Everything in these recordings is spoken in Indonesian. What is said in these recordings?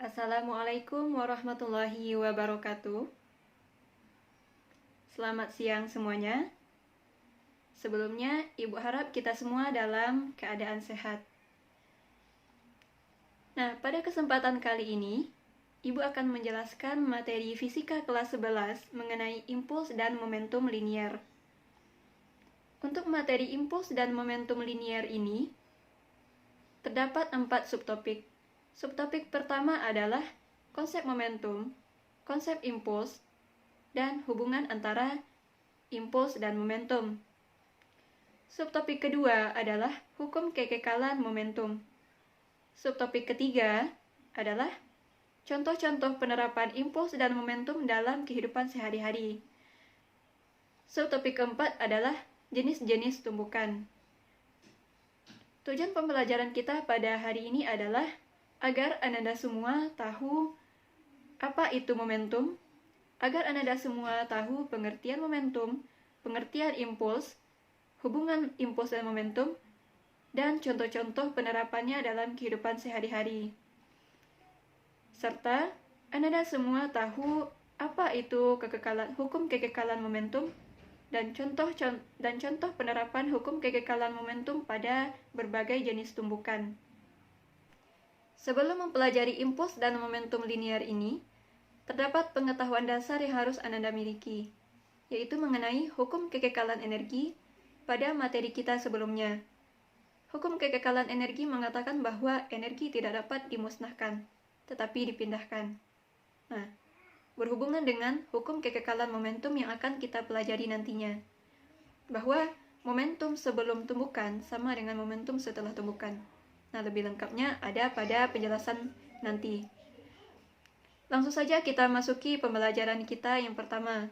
Assalamualaikum warahmatullahi wabarakatuh. Selamat siang semuanya. Sebelumnya, Ibu harap kita semua dalam keadaan sehat. Nah, pada kesempatan kali ini, Ibu akan menjelaskan materi fisika kelas 11 mengenai impuls dan momentum linier. Untuk materi impuls dan momentum linier ini, terdapat 4 subtopik. Subtopik pertama adalah konsep momentum, konsep impuls, dan hubungan antara impuls dan momentum. Subtopik kedua adalah hukum kekekalan momentum. Subtopik ketiga adalah contoh-contoh penerapan impuls dan momentum dalam kehidupan sehari-hari. Subtopik keempat adalah jenis-jenis tumbukan. Tujuan pembelajaran kita pada hari ini adalah agar Anda semua tahu apa itu momentum, agar Anda semua tahu pengertian momentum, pengertian impuls, hubungan impuls dan momentum, dan contoh-contoh penerapannya dalam kehidupan sehari-hari. Serta Anda semua tahu apa itu hukum kekekalan momentum dan contoh penerapan hukum kekekalan momentum pada berbagai jenis tumbukan. Sebelum mempelajari impuls dan momentum linier ini, terdapat pengetahuan dasar yang harus Anda miliki, yaitu mengenai hukum kekekalan energi pada materi kita sebelumnya. Hukum kekekalan energi mengatakan bahwa energi tidak dapat dimusnahkan, tetapi dipindahkan. Nah, berhubungan dengan hukum kekekalan momentum yang akan kita pelajari nantinya, bahwa momentum sebelum tumbukan sama dengan momentum setelah tumbukan. Nah, lebih lengkapnya ada pada penjelasan nanti. Langsung saja kita masuki pembelajaran kita yang pertama.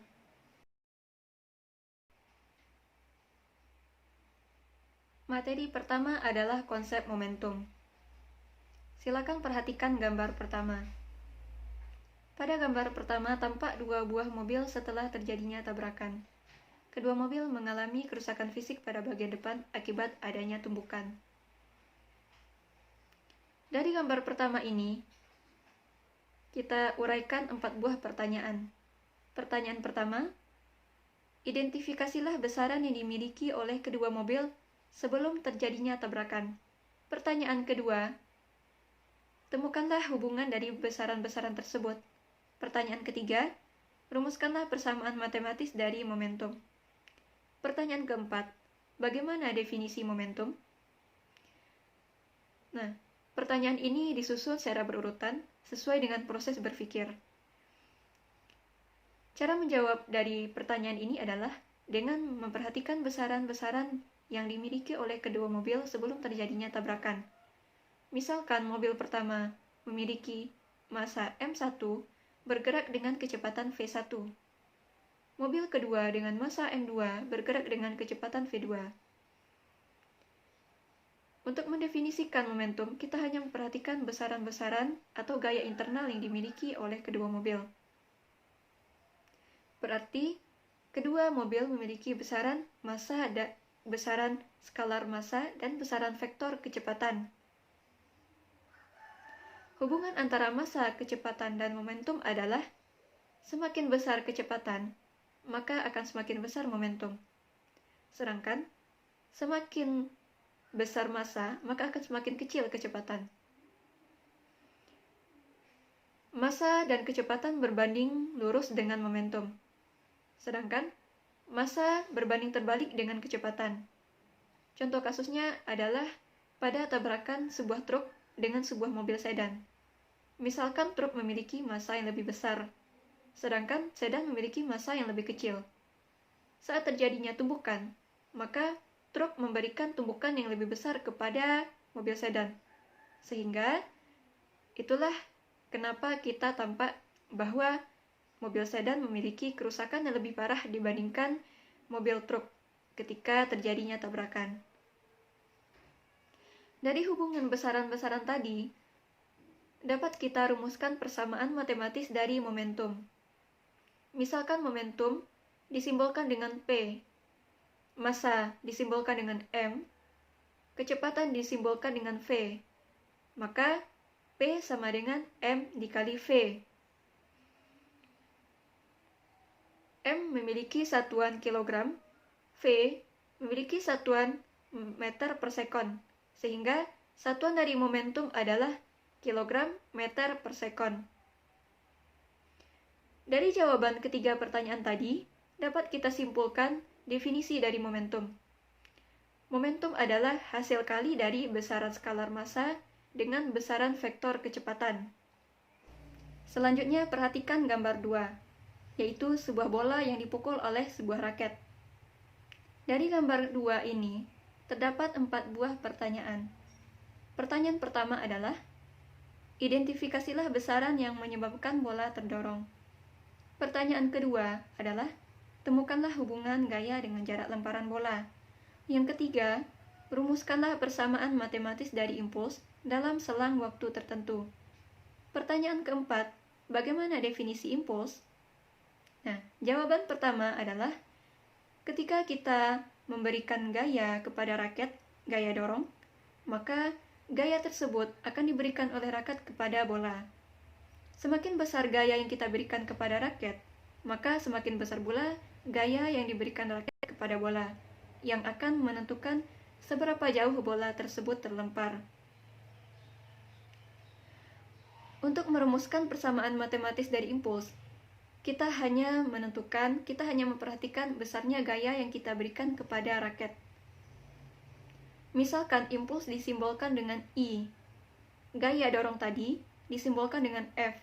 Materi pertama adalah konsep momentum. Silakan perhatikan gambar pertama. Pada gambar pertama tampak dua buah mobil setelah terjadinya tabrakan. Kedua mobil mengalami kerusakan fisik pada bagian depan akibat adanya tumbukan. Dari gambar pertama ini, kita uraikan 4 buah pertanyaan. Pertanyaan pertama, identifikasilah besaran yang dimiliki oleh kedua mobil sebelum terjadinya tabrakan. Pertanyaan kedua, temukanlah hubungan dari besaran-besaran tersebut. Pertanyaan ketiga, rumuskanlah persamaan matematis dari momentum. Pertanyaan keempat, bagaimana definisi momentum? Nah, pertanyaan ini disusun secara berurutan sesuai dengan proses berpikir. Cara menjawab dari pertanyaan ini adalah dengan memperhatikan besaran-besaran yang dimiliki oleh kedua mobil sebelum terjadinya tabrakan. Misalkan mobil pertama memiliki massa M1 bergerak dengan kecepatan V1. Mobil kedua dengan massa M2 bergerak dengan kecepatan V2. Untuk mendefinisikan momentum, kita hanya memperhatikan besaran-besaran atau gaya internal yang dimiliki oleh kedua mobil. Berarti, kedua mobil memiliki besaran massa, besaran skalar massa, dan besaran vektor kecepatan. Hubungan antara massa, kecepatan, dan momentum adalah semakin besar kecepatan, maka akan semakin besar momentum. Sedangkan, semakin besar massa, maka akan semakin kecil kecepatan. Massa dan kecepatan berbanding lurus dengan momentum. Sedangkan, massa berbanding terbalik dengan kecepatan. Contoh kasusnya adalah pada tabrakan sebuah truk dengan sebuah mobil sedan. Misalkan truk memiliki massa yang lebih besar, sedangkan sedan memiliki massa yang lebih kecil. Saat terjadinya tumbukan, maka truk memberikan tumbukan yang lebih besar kepada mobil sedan. Sehingga, itulah kenapa kita tampak bahwa mobil sedan memiliki kerusakan yang lebih parah dibandingkan mobil truk ketika terjadinya tabrakan. Dari hubungan besaran-besaran tadi, dapat kita rumuskan persamaan matematis dari momentum. Misalkan momentum disimbolkan dengan P, massa disimbolkan dengan M, kecepatan disimbolkan dengan V. Maka P P sama dengan M dikali V. M memiliki satuan kilogram, V memiliki satuan meter per sekon, sehingga satuan dari momentum adalah kilogram meter per sekon. Dari jawaban ketiga pertanyaan tadi, dapat kita simpulkan definisi dari momentum. Momentum adalah hasil kali dari besaran skalar massa dengan besaran vektor kecepatan. Selanjutnya perhatikan gambar 2, yaitu sebuah bola yang dipukul oleh sebuah raket. Dari gambar 2 ini, terdapat 4 buah pertanyaan. Pertanyaan pertama adalah, identifikasilah besaran yang menyebabkan bola terdorong. Pertanyaan kedua adalah, temukanlah hubungan gaya dengan jarak lemparan bola. Yang ketiga, rumuskanlah persamaan matematis dari impuls dalam selang waktu tertentu. Pertanyaan keempat, bagaimana definisi impuls? Nah, jawaban pertama adalah, ketika kita memberikan gaya kepada raket, gaya dorong, maka gaya tersebut akan diberikan oleh raket kepada bola. Semakin besar gaya yang kita berikan kepada raket, maka semakin besar pula gaya yang diberikan raket kepada bola, yang akan menentukan seberapa jauh bola tersebut terlempar. Untuk merumuskan persamaan matematis dari impuls, kita hanya memperhatikan besarnya gaya yang kita berikan kepada raket. Misalkan impuls disimbolkan dengan I, gaya dorong tadi disimbolkan dengan F.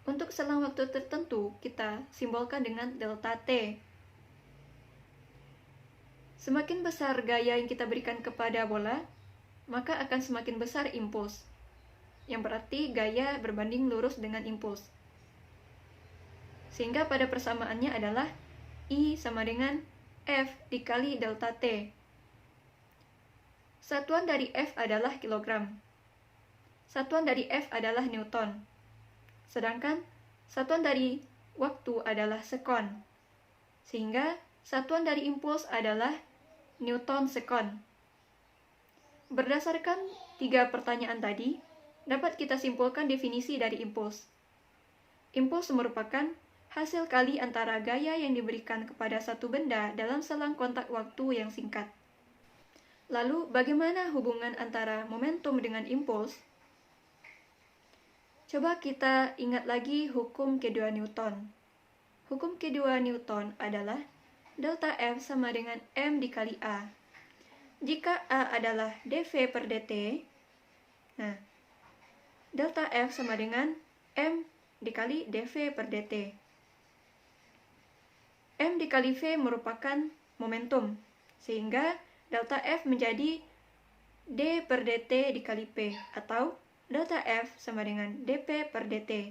Untuk selang waktu tertentu, kita simbolkan dengan delta T. Semakin besar gaya yang kita berikan kepada bola, maka akan semakin besar impuls, yang berarti gaya berbanding lurus dengan impuls. Sehingga pada persamaannya adalah I sama dengan F dikali delta T. Satuan dari F adalah kilogram. Satuan dari F adalah Newton. Sedangkan satuan dari waktu adalah sekon. Sehingga satuan dari impuls adalah Newton sekon. Berdasarkan 3 pertanyaan tadi, dapat kita simpulkan definisi dari impuls. Impuls merupakan hasil kali antara gaya yang diberikan kepada satu benda dalam selang kontak waktu yang singkat. Lalu, bagaimana hubungan antara momentum dengan impuls? Coba kita ingat lagi hukum kedua Newton. Hukum kedua Newton adalah delta F sama dengan M dikali A. Jika A adalah dV per dt, nah, delta F sama dengan M dikali dV per dt. M dikali V merupakan momentum, sehingga delta F menjadi d per dt dikali P, atau delta F sama dengan dP per dt.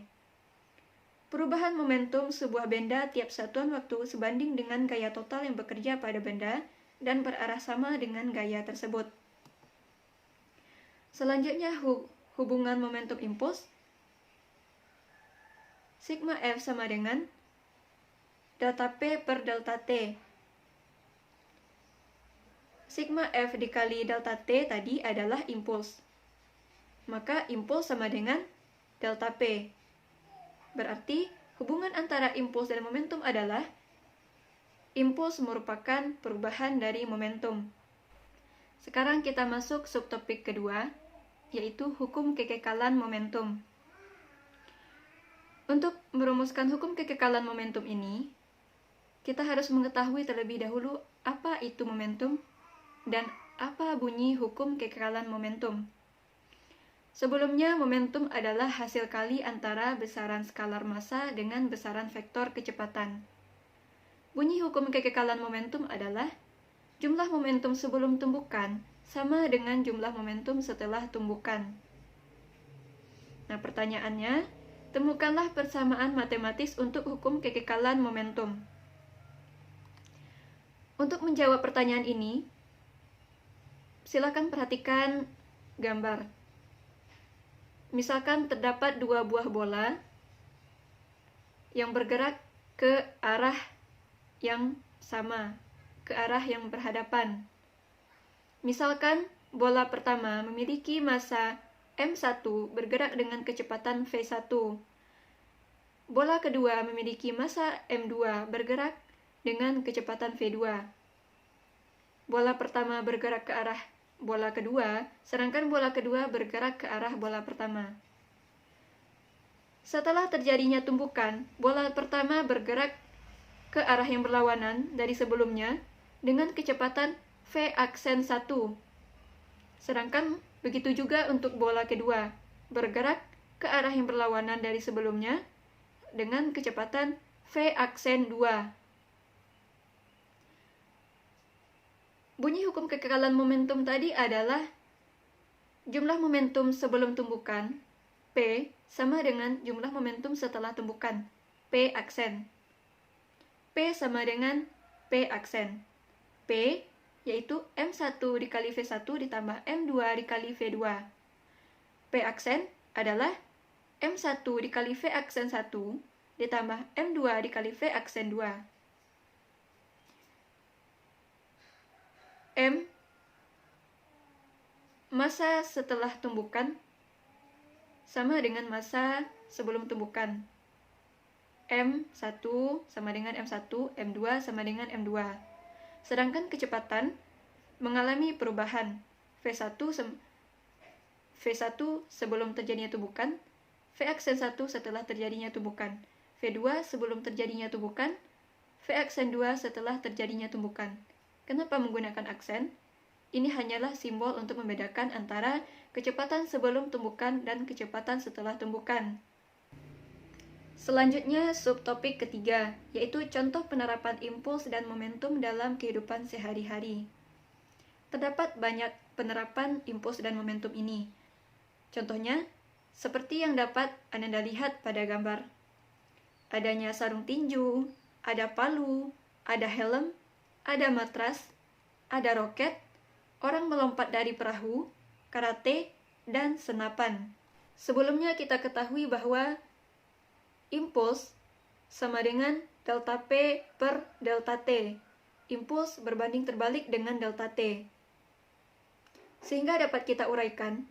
Perubahan momentum sebuah benda tiap satuan waktu sebanding dengan gaya total yang bekerja pada benda dan berarah sama dengan gaya tersebut. Selanjutnya, hubungan momentum impuls. Sigma F sama dengan delta P per delta T. Sigma F dikali delta T tadi adalah impuls. Maka impuls sama dengan delta P. Berarti hubungan antara impuls dan momentum adalah impuls merupakan perubahan dari momentum. Sekarang kita masuk subtopik kedua, yaitu hukum kekekalan momentum. Untuk merumuskan hukum kekekalan momentum ini, kita harus mengetahui terlebih dahulu apa itu momentum dan apa bunyi hukum kekekalan momentum. Sebelumnya, momentum adalah hasil kali antara besaran skalar massa dengan besaran vektor kecepatan. Bunyi hukum kekekalan momentum adalah jumlah momentum sebelum tumbukan sama dengan jumlah momentum setelah tumbukan. Nah, pertanyaannya, temukanlah persamaan matematis untuk hukum kekekalan momentum. Untuk menjawab pertanyaan ini, silakan perhatikan gambar. Misalkan terdapat 2 buah bola yang bergerak ke arah yang sama, ke arah yang berhadapan. Misalkan bola pertama memiliki massa M1 bergerak dengan kecepatan V1. Bola kedua memiliki massa M2 bergerak dengan kecepatan V2. Bola pertama bergerak ke arah bola kedua, sedangkan bola kedua bergerak ke arah bola pertama. Setelah terjadinya tumbukan, bola pertama bergerak ke arah yang berlawanan dari sebelumnya dengan kecepatan V aksen 1. Sedangkan begitu juga untuk bola kedua, bergerak ke arah yang berlawanan dari sebelumnya dengan kecepatan V aksen 2. Bunyi hukum kekekalan momentum tadi adalah jumlah momentum sebelum tumbukan, P, sama dengan jumlah momentum setelah tumbukan, P aksen. P sama dengan P aksen. P yaitu M1 dikali V1 ditambah M2 dikali V2. P aksen adalah M1 dikali V aksen 1 ditambah M2 dikali V aksen 2. M, massa setelah tumbukan sama dengan massa sebelum tumbukan. M1 sama dengan M1, M2 sama dengan M2. Sedangkan kecepatan mengalami perubahan. V1 sebelum terjadinya tumbukan, V aksen 1 setelah terjadinya tumbukan, V2 sebelum terjadinya tumbukan, V aksen 2 setelah terjadinya tumbukan. Kenapa menggunakan aksen? Ini hanyalah simbol untuk membedakan antara kecepatan sebelum tumbukan dan kecepatan setelah tumbukan. Selanjutnya, subtopik ketiga, yaitu contoh penerapan impuls dan momentum dalam kehidupan sehari-hari. Terdapat banyak penerapan impuls dan momentum ini. Contohnya, seperti yang dapat Anda lihat pada gambar. Adanya sarung tinju, ada palu, ada helm, ada matras, ada roket, orang melompat dari perahu, karate, dan senapan. Sebelumnya kita ketahui bahwa impuls sama dengan delta P per delta T. Impuls berbanding terbalik dengan delta T. Sehingga dapat kita uraikan,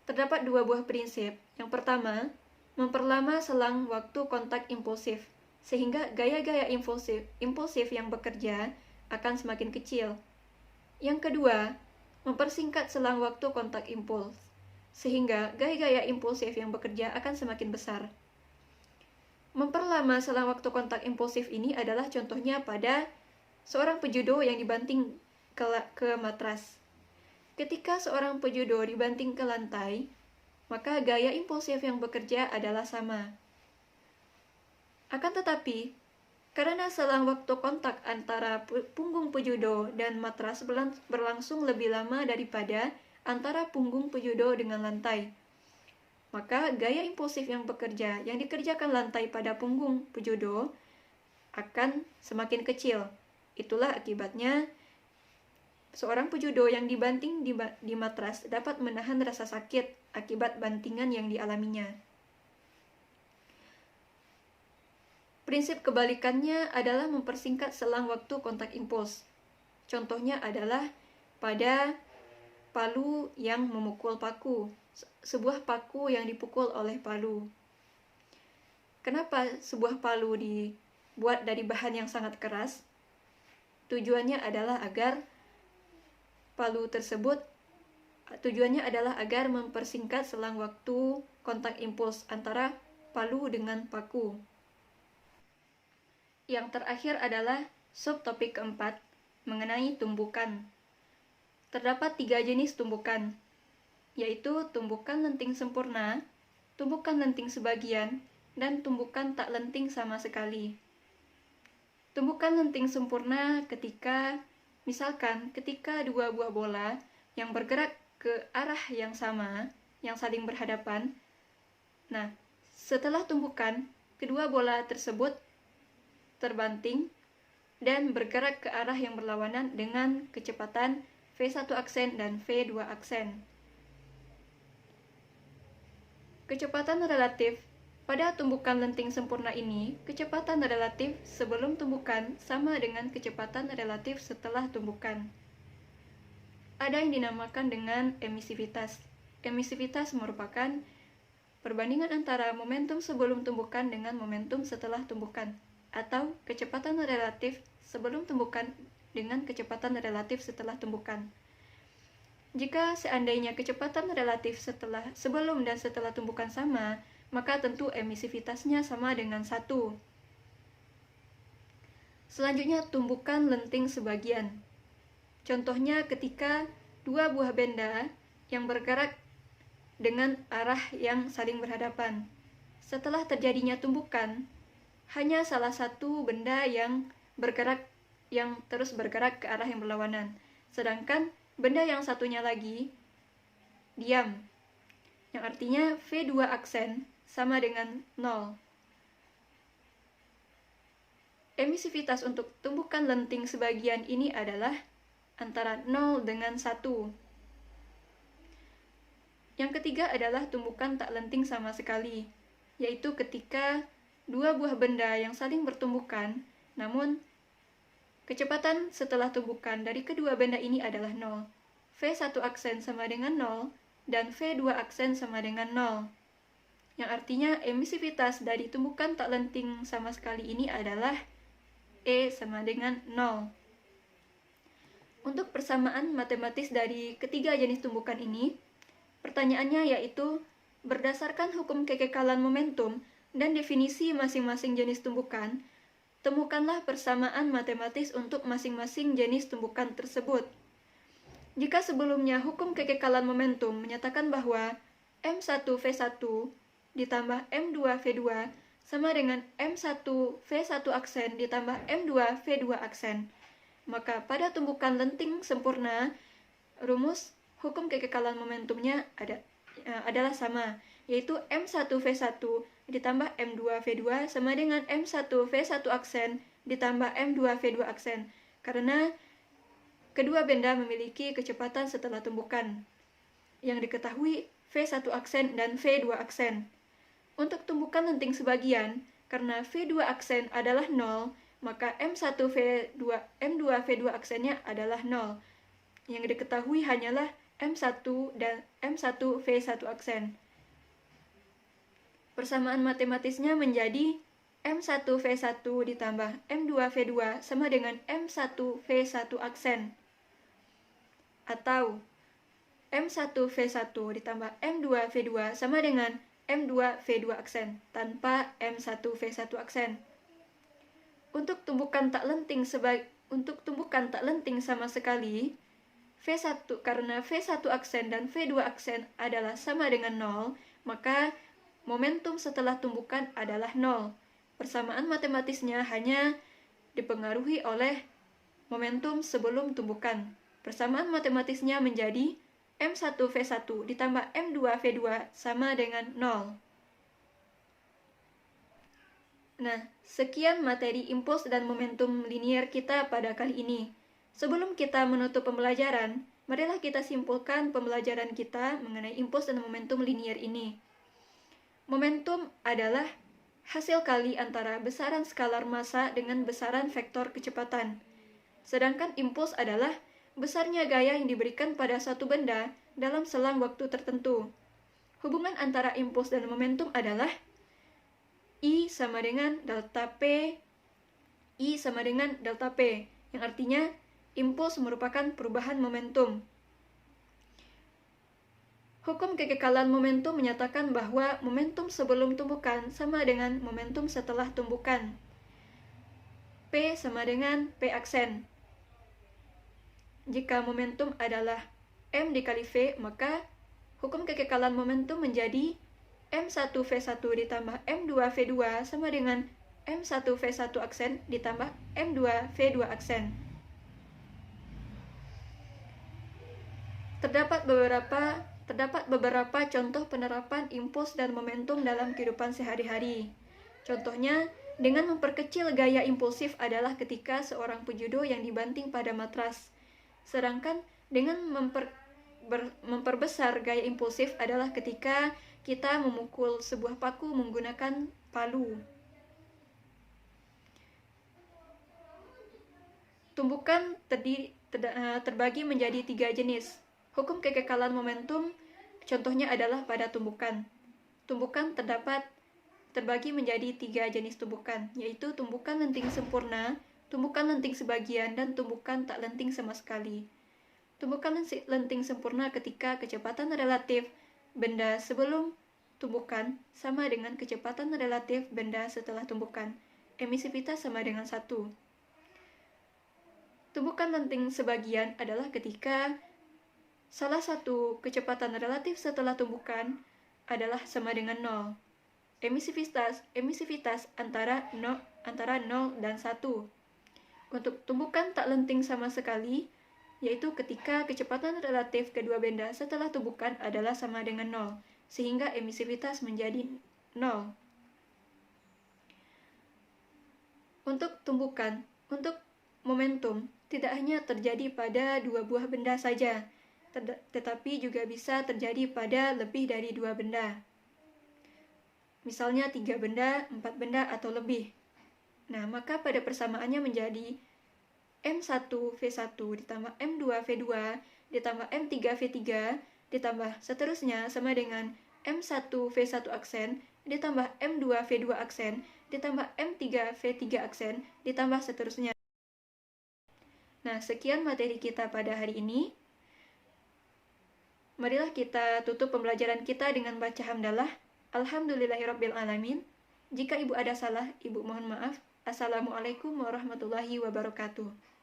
terdapat dua buah prinsip. Yang pertama, memperlama selang waktu kontak impulsif, sehingga gaya-gaya impulsif yang bekerja akan semakin kecil. Yang kedua, mempersingkat selang waktu kontak impuls, sehingga gaya-gaya impulsif yang bekerja akan semakin besar. Memperlama selang waktu kontak impulsif ini adalah contohnya pada seorang pejudo yang dibanting ke matras. Ketika seorang pejudo dibanting ke lantai, maka gaya impulsif yang bekerja adalah sama. Akan tetapi, karena selang waktu kontak antara punggung pejudo dan matras berlangsung lebih lama daripada antara punggung pejudo dengan lantai, maka gaya impulsif yang bekerja yang dikerjakan lantai pada punggung pejudo akan semakin kecil. Itulah akibatnya seorang pejudo yang dibanting di matras dapat menahan rasa sakit akibat bantingan yang dialaminya. Prinsip kebalikannya adalah mempersingkat selang waktu kontak impuls. Contohnya adalah pada palu yang memukul paku, sebuah paku yang dipukul oleh palu. Kenapa sebuah palu dibuat dari bahan yang sangat keras? Tujuannya adalah agar mempersingkat selang waktu kontak impuls antara palu dengan paku. Yang terakhir adalah subtopik keempat, mengenai tumbukan. Terdapat 3 jenis tumbukan, yaitu tumbukan lenting sempurna, tumbukan lenting sebagian, dan tumbukan tak lenting sama sekali. Tumbukan lenting sempurna misalkan ketika dua buah bola yang bergerak ke arah yang sama, yang saling berhadapan. Nah, setelah tumbukan, kedua bola tersebut terbanting dan bergerak ke arah yang berlawanan dengan kecepatan V1 aksen dan V2 aksen. Kecepatan relatif pada tumbukan lenting sempurna ini, kecepatan relatif sebelum tumbukan sama dengan kecepatan relatif setelah tumbukan. Ada yang dinamakan dengan emisivitas. emisivitas merupakan perbandingan antara momentum sebelum tumbukan dengan momentum setelah tumbukan, atau kecepatan relatif sebelum tumbukan dengan kecepatan relatif setelah tumbukan. Jika seandainya kecepatan relatif sebelum dan setelah tumbukan sama, maka tentu emisivitasnya sama dengan 1. Selanjutnya, tumbukan lenting sebagian. Contohnya ketika dua buah benda yang bergerak dengan arah yang saling berhadapan. Setelah terjadinya tumbukan, hanya salah satu benda yang terus bergerak ke arah yang berlawanan. Sedangkan benda yang satunya lagi diam, yang artinya V2 aksen sama dengan 0. Emisivitas untuk tumbukan lenting sebagian ini adalah antara 0 dengan 1. Yang ketiga adalah tumbukan tak lenting sama sekali, yaitu ketika dua buah benda yang saling bertumbukan, namun kecepatan setelah tumbukan dari kedua benda ini adalah 0. V1 aksen sama dengan 0, dan V2 aksen sama dengan 0. Yang artinya emisivitas dari tumbukan tak lenting sama sekali ini adalah E sama dengan 0. Untuk persamaan matematis dari ketiga jenis tumbukan ini, pertanyaannya yaitu, berdasarkan hukum kekekalan momentum dan definisi masing-masing jenis tumbukan, temukanlah persamaan matematis untuk masing-masing jenis tumbukan tersebut. Jika sebelumnya hukum kekekalan momentum menyatakan bahwa M1V1 ditambah M2V2 sama dengan M1V1 aksen ditambah M2V2 aksen, maka pada tumbukan lenting sempurna, rumus hukum kekekalan momentumnya adalah sama, yaitu M1V1 ditambah M2V2 sama dengan M1V1 aksen ditambah M2V2 aksen, karena kedua benda memiliki kecepatan setelah tumbukan, yang diketahui V1 aksen dan V2 aksen. Untuk tumbukan lenting sebagian, karena V2 aksen adalah 0, maka M2V2 aksennya adalah 0. Yang diketahui hanyalah M1 dan M1V1 aksen. Persamaan matematisnya menjadi M1V1 ditambah M2V2 sama dengan M1V1 aksen. Atau M1V1 ditambah M2V2 sama dengan M2V2 aksen tanpa M1V1 aksen. Untuk tumbukan tak lenting sama sekali, V1 karena V1 aksen dan V2 aksen adalah sama dengan 0, maka momentum setelah tumbukan adalah 0. Persamaan matematisnya hanya dipengaruhi oleh momentum sebelum tumbukan. Persamaan matematisnya menjadi M1V1 ditambah M2V2 sama dengan 0. Nah, sekian materi impuls dan momentum linier kita pada kali ini. Sebelum kita menutup pembelajaran, marilah kita simpulkan pembelajaran kita mengenai impuls dan momentum linier ini. Momentum adalah hasil kali antara besaran skalar massa dengan besaran vektor kecepatan. Sedangkan impuls adalah besarnya gaya yang diberikan pada suatu benda dalam selang waktu tertentu. Hubungan antara impuls dan momentum adalah I sama dengan delta P, I sama dengan delta P, yang artinya impuls merupakan perubahan momentum. Hukum kekekalan momentum menyatakan bahwa momentum sebelum tumbukan sama dengan momentum setelah tumbukan. P sama dengan P aksen. Jika momentum adalah M dikali V, maka hukum kekekalan momentum menjadi M1V1 ditambah M2V2 sama dengan M1V1 aksen ditambah M2V2 aksen. Terdapat beberapa contoh penerapan impuls dan momentum dalam kehidupan sehari-hari. Contohnya, dengan memperkecil gaya impulsif adalah ketika seorang pejudo yang dibanting pada matras. Sedangkan dengan memperbesar gaya impulsif adalah ketika kita memukul sebuah paku menggunakan palu. Tumbukan terbagi menjadi 3 jenis. Hukum kekekalan momentum Contohnya adalah pada tumbukan. Tumbukan terbagi menjadi 3 jenis tumbukan, yaitu tumbukan lenting sempurna, tumbukan lenting sebagian, dan tumbukan tak lenting sama sekali. Tumbukan lenting sempurna ketika kecepatan relatif benda sebelum tumbukan sama dengan kecepatan relatif benda setelah tumbukan. Emisivitas sama dengan 1. Tumbukan lenting sebagian adalah ketika salah satu kecepatan relatif setelah tumbukan adalah sama dengan 0. Emisivitas antara 0 dan 1. Untuk tumbukan tak lenting sama sekali, yaitu ketika kecepatan relatif kedua benda setelah tumbukan adalah sama dengan 0, sehingga emisivitas menjadi 0. Untuk momentum, tidak hanya terjadi pada 2 buah benda saja, tetapi juga bisa terjadi pada lebih dari 2 benda. Misalnya 3 benda, 4 benda, atau lebih. Nah, maka pada persamaannya menjadi M1V1 ditambah M2V2 ditambah M3V3 ditambah seterusnya sama dengan M1V1 aksen ditambah M2V2 aksen ditambah M3V3 aksen ditambah seterusnya. Nah, sekian materi kita pada hari ini. Marilah kita tutup pembelajaran kita dengan baca hamdalah. Alhamdulillahirrabbilalamin. Jika ibu ada salah, ibu mohon maaf. Assalamualaikum warahmatullahi wabarakatuh.